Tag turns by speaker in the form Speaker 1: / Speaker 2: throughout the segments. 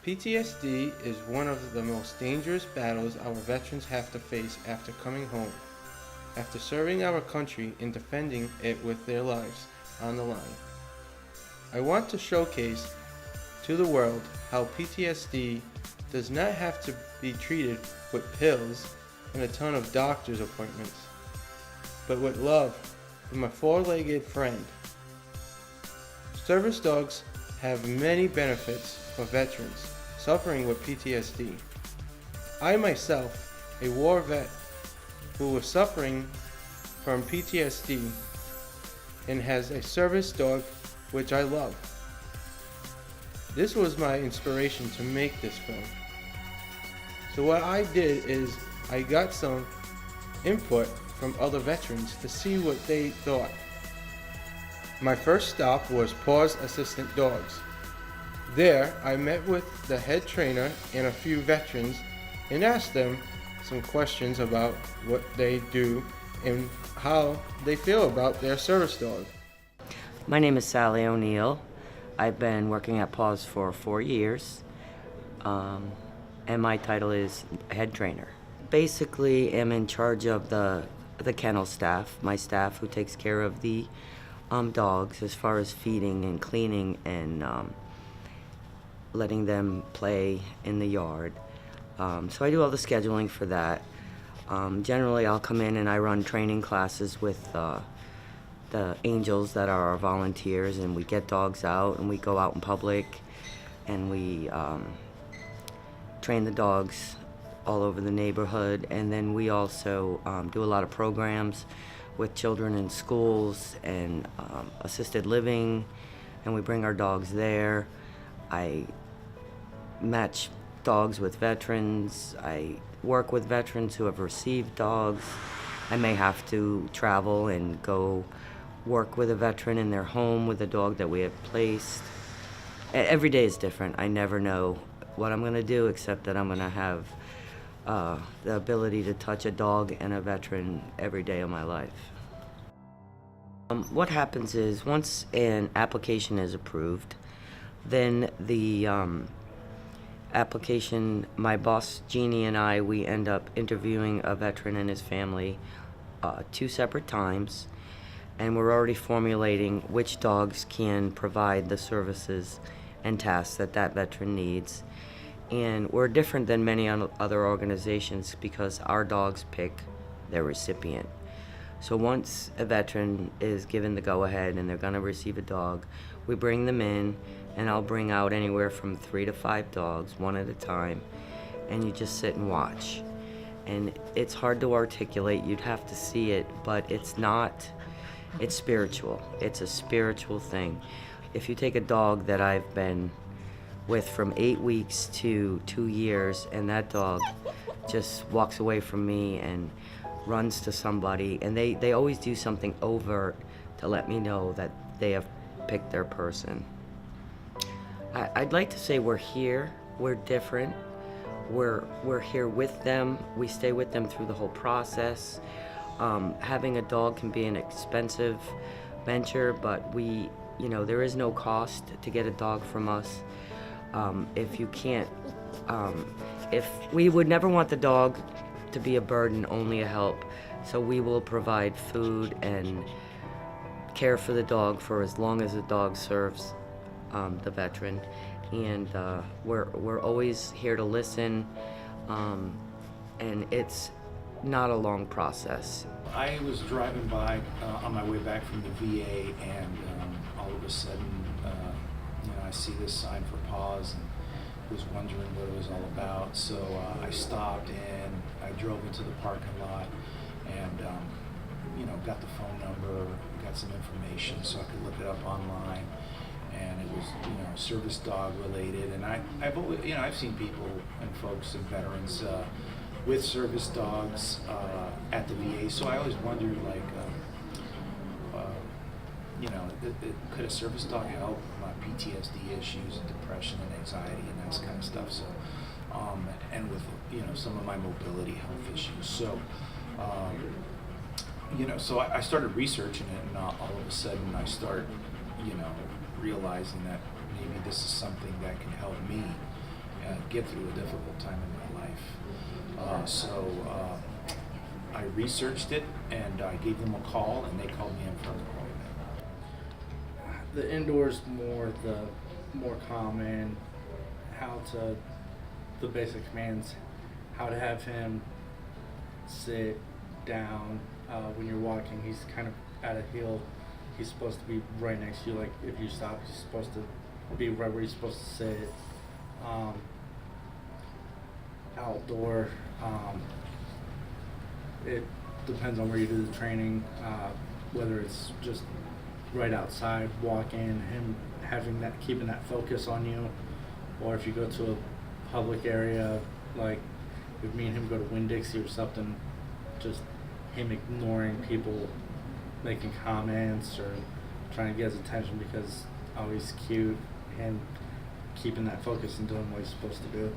Speaker 1: PTSD is one of the most dangerous battles our veterans have to face after coming home, after serving our country and defending it with their lives on the line. I want to showcase to the world how PTSD does not have to be treated with pills and a ton of doctor's appointments, but with love from a four-legged friend. Service dogs have many benefits for veterans suffering with PTSD. I myself, a war vet who was suffering from PTSD and has a service dog which I love. This was my inspiration to make this film. So what I did is I got some input from other veterans to see what they thought. My first stop was Paws Assistant Dogs. There, I met with the head trainer and a few veterans and asked them some questions about what they do and how they feel about their service dog.
Speaker 2: My name is Sally O'Neill. I've been working at Paws for 4 years, and my title is head trainer. Basically, I'm in charge of the kennel staff, my staff who takes care of the dogs as far as feeding and cleaning and letting them play in the yard. So I do all the scheduling for that. Generally, I'll come in and I run training classes with the angels that are our volunteers, and we get dogs out and we go out in public and we train the dogs all over the neighborhood. And then we also do a lot of programs with children in schools and assisted living, and we bring our dogs there. I match dogs with veterans. I work with veterans who have received dogs. I may have to travel and go work with a veteran in their home with a dog that we have placed. Every day is different. I never know what I'm gonna do, except that I'm gonna have the ability to touch a dog and a veteran every day of my life. What happens is once an application is approved, then the application, my boss Jeannie and I, we end up interviewing a veteran and his family 2 separate times, and we're already formulating which dogs can provide the services and tasks that that veteran needs. And we're different than many other organizations because our dogs pick their recipient. So once a veteran is given the go-ahead and they're gonna receive a dog, we bring them in, and I'll bring out anywhere from 3 to 5 dogs, one at a time, and you just sit and watch. And it's hard to articulate, you'd have to see it, but it's spiritual. It's a spiritual thing. If you take a dog that I've been with from 8 weeks to 2 years, and that dog just walks away from me and runs to somebody, and they always do something overt to let me know that they have picked their person. I'd like to say we're here, we're different, we're here with them, we stay with them through the whole process. Having a dog can be an expensive venture, but there is no cost to get a dog from us. If you can't, if we would never want the dog to be a burden, only a help. So we will provide food and care for the dog for as long as the dog serves the veteran. And we're always here to listen, and it's not a long process.
Speaker 3: I was driving by on my way back from the VA, and all of a sudden, I see this sign for Paws and was wondering what it was all about. So I stopped and I drove into the parking lot and got the phone number, got some information so I could look it up online. And it was service dog related. And I've always, I've seen people and folks and veterans with service dogs at the VA. So I always wondered, could a service dog help my PTSD issues and depression and anxiety and that kind of stuff? So, and with some of my mobility health issues. So, so I started researching it, and all of a sudden I start, realizing that maybe this is something that can help me get through a difficult time in my life. I researched it and I gave them a call and they called me in for an appointment.
Speaker 4: The indoors more common, the basic commands, how to have him sit down when you're walking. He's kind of at a hill. He's supposed to be right next to you. Like if you stop, he's supposed to be right where he's supposed to sit. Outdoor, it depends on where you do the training, whether it's just right outside walking, him keeping that focus on you, or if you go to a public area, like if me and him go to Winn-Dixie or something, just him ignoring people making comments or trying to get his attention because oh he's cute, and keeping that focus and doing what he's supposed to do.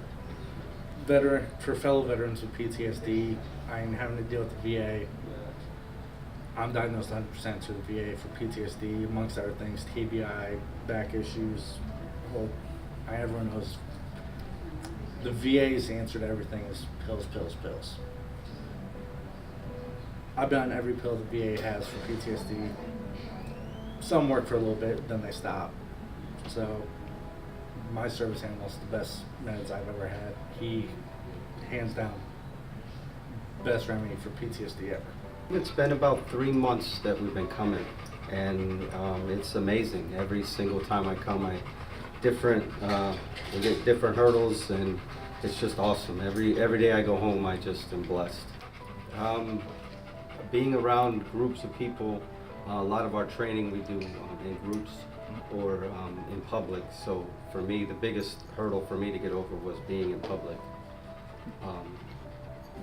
Speaker 4: For fellow veterans with PTSD, I'm having to deal with the VA. I'm diagnosed 100% through the VA for PTSD, amongst other things, TBI, back issues. Well, everyone knows the VA's answer to everything is pills, pills, pills. I've been on every pill the VA has for PTSD. Some work for a little bit, then they stop. So my service animal's the best meds I've ever had. He, hands down, best remedy for PTSD ever.
Speaker 5: It's been about 3 months that we've been coming, and it's amazing. Every single time I come, we get different hurdles, and it's just awesome. Every day I go home, I just am blessed. Being around groups of people, a lot of our training we do in groups or in public. So for me, the biggest hurdle for me to get over was being in public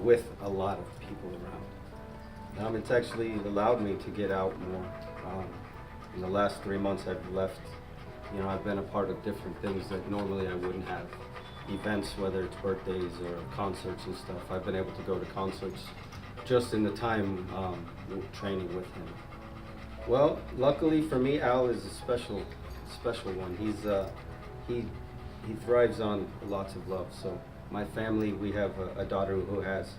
Speaker 5: with a lot of people around. It's actually allowed me to get out more. In the last 3 months I've left, I've been a part of different things that normally I wouldn't have. Events, whether it's birthdays or concerts and stuff. I've been able to go to concerts just in the time training with him. Well, luckily for me, Al is a special one. He thrives on lots of love. So my family, we have a daughter who has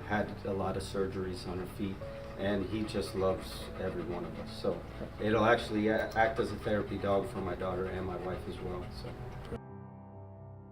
Speaker 5: had a lot of surgeries on her feet, and he just loves every one of us. So it'll actually act as a therapy dog for my daughter and my wife as well. So.